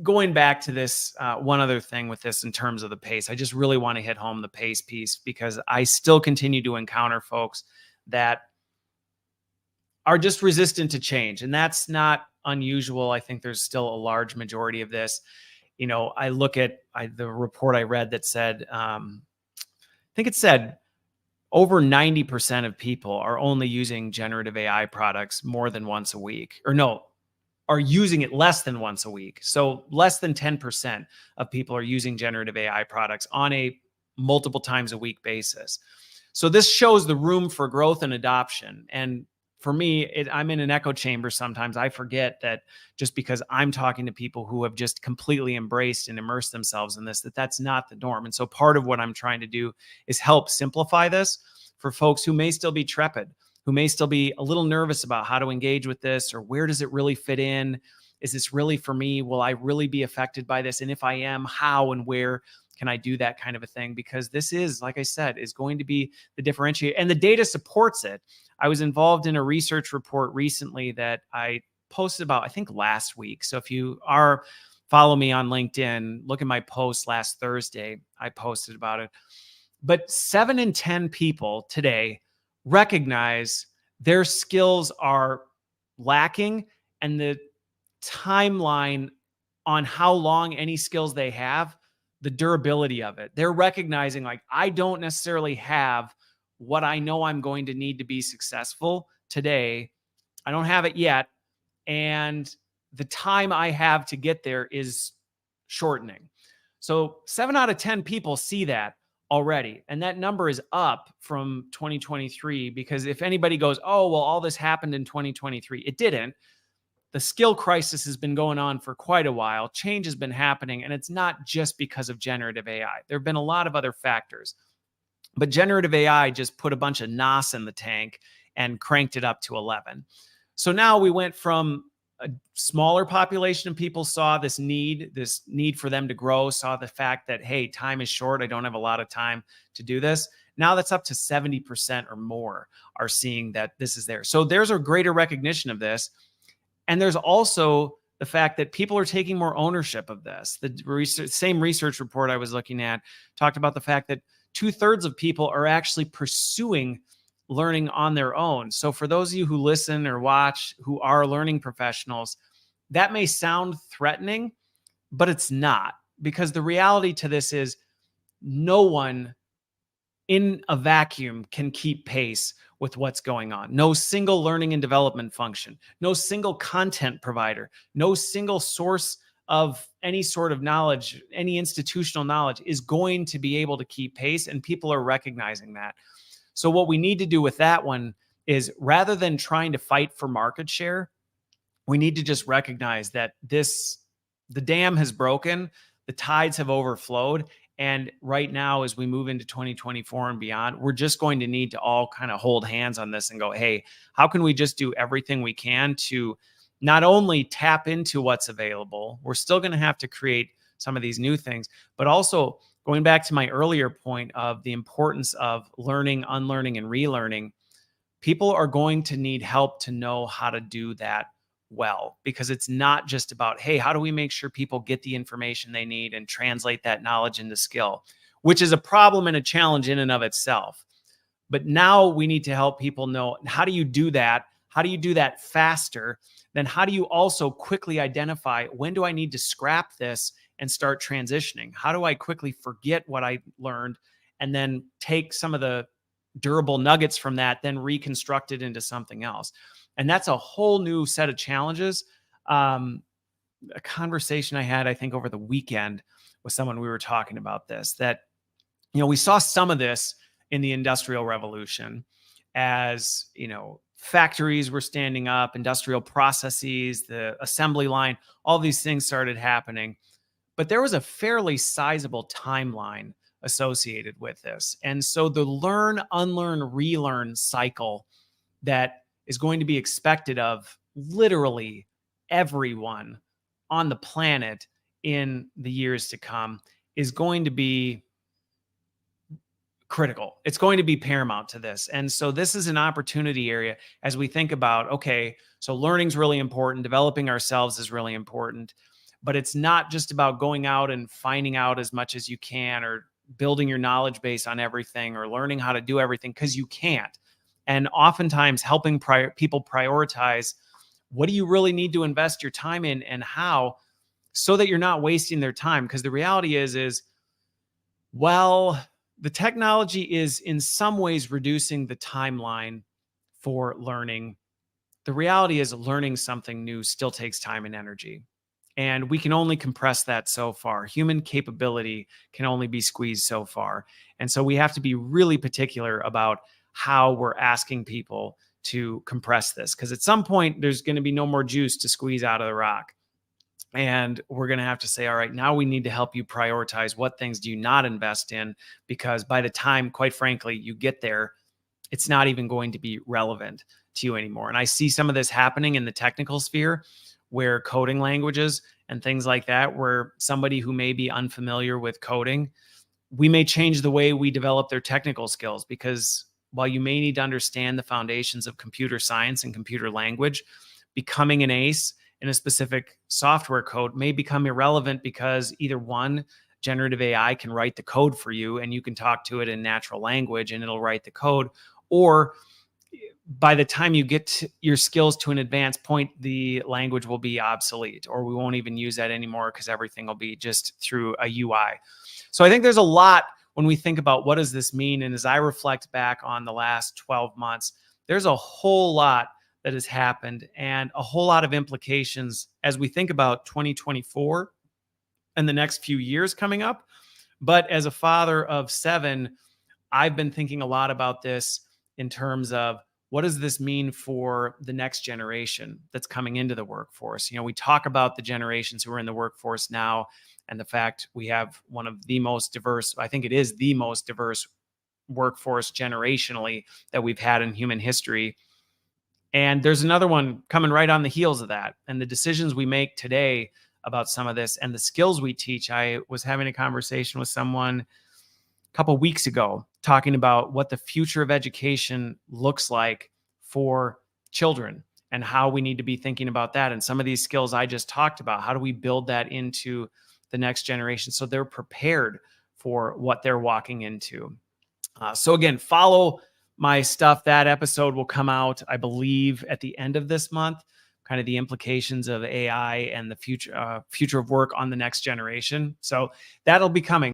going back to this, one other thing with this in terms of the pace, I just really want to hit home the pace piece, because I still continue to encounter folks that are just resistant to change. And that's not unusual. I think there's still a large majority of this. I look at the report I read that said, I think it said over 90% of people are only using generative AI products more than once a week, or no, are using it less than once a week. So less than 10% of people are using generative AI products on a multiple times a week basis. So this shows the room for growth and adoption. And for me, I'm in an echo chamber sometimes. I forget that just because I'm talking to people who have just completely embraced and immersed themselves in this, that's not the norm. And so part of what I'm trying to do is help simplify this for folks who may still be trepid, who may still be a little nervous about how to engage with this, or where does it really fit in? Is this really for me? Will I really be affected by this? And if I am, how and where can I do that kind of a thing? Because this is, like I said, is going to be the differentiator, and the data supports it. I was involved in a research report recently that I posted about, I think last week. So if you follow me on LinkedIn, look at my post last Thursday, I posted about it. But 7 in 10 people today recognize their skills are lacking, and the timeline on how long any skills they have, the durability of it. They're recognizing, like, I don't necessarily have what I know I'm going to need to be successful today. I don't have it yet. And the time I have to get there is shortening. So 7 out of 10 people see that already. And that number is up from 2023, because if anybody goes, oh, well, all this happened in 2023, it didn't. The skill crisis has been going on for quite a while. Change has been happening, and it's not just because of generative AI. There have been a lot of other factors, but generative AI just put a bunch of NOS in the tank and cranked it up to 11. So now we went from a smaller population of people saw this need for them to grow, saw the fact that, hey, time is short. I don't have a lot of time to do this. Now that's up to 70% or more are seeing that this is there. So there's a greater recognition of this. And there's also the fact that people are taking more ownership of this. The same research report I was looking at talked about the fact that 2/3 of people are actually pursuing learning on their own. So for those of you who listen or watch who are learning professionals, that may sound threatening, but it's not, because the reality to this is no one in a vacuum can keep pace with what's going on. No single learning and development function, no single content provider, no single source of any sort of knowledge, any institutional knowledge is going to be able to keep pace, and people are recognizing that. So what we need to do with that one is, rather than trying to fight for market share, we need to just recognize that the dam has broken, the tides have overflowed. And right now, as we move into 2024 and beyond, we're just going to need to all kind of hold hands on this and go, hey, how can we just do everything we can to not only tap into what's available, we're still going to have to create some of these new things, but also going back to my earlier point of the importance of learning, unlearning, and relearning, people are going to need help to know how to do that well, because it's not just about, hey, how do we make sure people get the information they need and translate that knowledge into skill, which is a problem and a challenge in and of itself. But now we need to help people know, how do you do that? How do you do that faster? Then how do you also quickly identify, when do I need to scrap this and start transitioning? How do I quickly forget what I learned and then take some of the durable nuggets from that, then reconstruct it into something else? And that's a whole new set of challenges. A conversation I had, I think, over the weekend with someone, we were talking about this, that, we saw some of this in the Industrial Revolution as, factories were standing up, industrial processes, the assembly line, all these things started happening. But there was a fairly sizable timeline associated with this. And so the learn, unlearn, relearn cycle that is going to be expected of literally everyone on the planet in the years to come is going to be critical. It's going to be paramount to this. And so this is an opportunity area as we think about, okay, so learning's really important, developing ourselves is really important, But it's not just about going out and finding out as much as you can or building your knowledge base on everything or learning how to do everything, because you can't. And oftentimes helping people prioritize, what do you really need to invest your time in and how, so that you're not wasting their time. Because the reality is, well, the technology is in some ways reducing the timeline for learning. The reality is learning something new still takes time and energy. And we can only compress that so far. Human capability can only be squeezed so far. And so we have to be really particular about how we're asking people to compress this, because at some point there's going to be no more juice to squeeze out of the rock. And we're going to have to say, all right, now we need to help you prioritize what things do you not invest in, because by the time, quite frankly, you get there, it's not even going to be relevant to you anymore. And I see some of this happening in the technical sphere, where coding languages and things like that, where somebody who may be unfamiliar with coding, we may change the way we develop their technical skills, because while you may need to understand the foundations of computer science and computer language, becoming an ace in a specific software code may become irrelevant, because either one, generative AI can write the code for you and you can talk to it in natural language and it'll write the code, or by the time you get your skills to an advanced point, the language will be obsolete, or we won't even use that anymore because everything will be just through a UI. So I think there's a lot when we think about what does this mean. And as I reflect back on the last 12 months, there's a whole lot that has happened and a whole lot of implications as we think about 2024 and the next few years coming up. But as a father of 7, I've been thinking a lot about this in terms of, what does this mean for the next generation that's coming into the workforce? We talk about the generations who are in the workforce now and the fact we have one of the most diverse, I think it is the most diverse workforce generationally that we've had in human history. And there's another one coming right on the heels of that. And the decisions we make today about some of this and the skills we teach. I was having a conversation with someone a couple of weeks ago talking about what the future of education looks like for children and how we need to be thinking about that. And some of these skills I just talked about, how do we build that into the next generation so they're prepared for what they're walking into? So again, follow my stuff. That episode will come out, I believe, at the end of this month, kind of the implications of AI and the future of work on the next generation. So that'll be coming.